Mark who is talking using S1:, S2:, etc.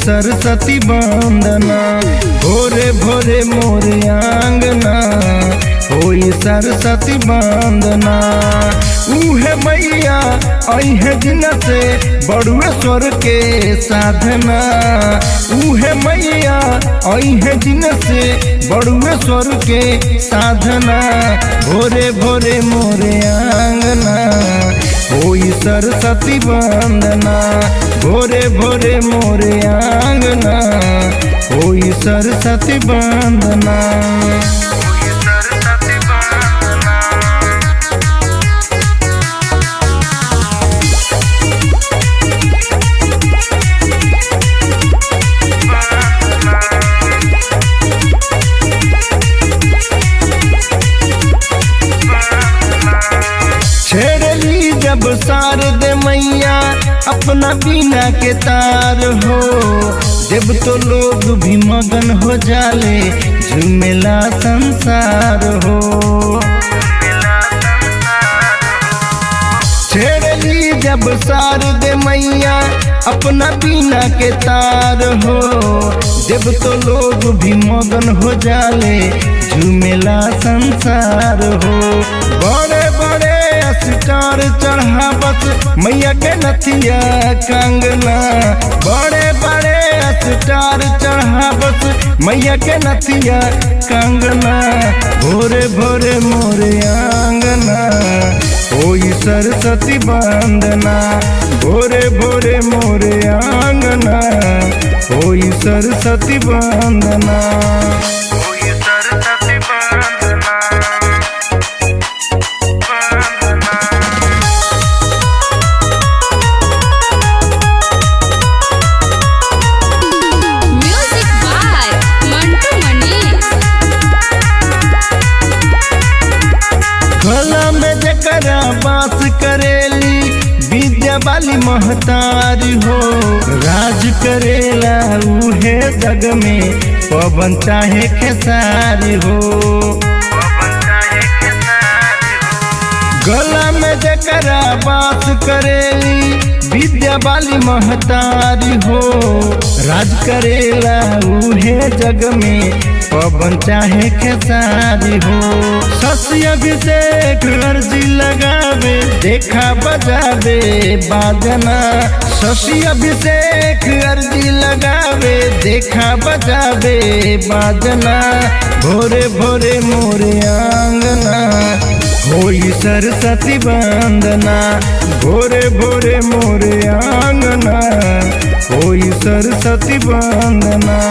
S1: सरस्वती वंदना। भोरे भोरे मोरे आंगना होई सरस्वती वंदना। उहे मैया अहे दिन से बड़ुए स्वर के साधना। उहे मैया अहे दिन से बड़ुए स्वर के साधना। भोरे भोरे मोरे आंगना होई सरस्वती वंदना। भोरे भोरे मोरे आंगना होई सरस्वती वंदना। छेड़ली जब शारद मैया अपना बीना के तार हो। जब तो लोग भी मगन हो जाले झूमेला संसार हो। छेड़ली जब शारद मैया अपना बीना के तार हो। जब तो लोग भी मगन हो जाले झूमेला संसार हो। बड़े बड़े स्टार चढ़ावत मैया के नथिया कंगना। बड़े बड़े स्टार चढ़ावत मैया के नथिया कंगना। भोरे भोरे मोरे आंगना होई सरस्वती वंदना। भोरे भोरे मोरे आंगना होई सरस्वती वंदना। गला में जकरा बास करेली विद्या वाली महतारी हो। राज करेला उहे जग में पवन चाहे खेसारी हो। गला में जकरा बास करेली विद्या वाली महतारी हो। राज करेला उहे जग में पवन चाहे खेसारी हो। शशि अभिषेक अर्जी लगावे देखा बजावे बाजना। शशि अभिषेक अर्जी लगावे देखा बजावे बाजना। भोरे भोरे मोरे आंगना होई सरस्वती वंदना। भोरे भोरे मोरे आंगना होई सरस्वती वंदना।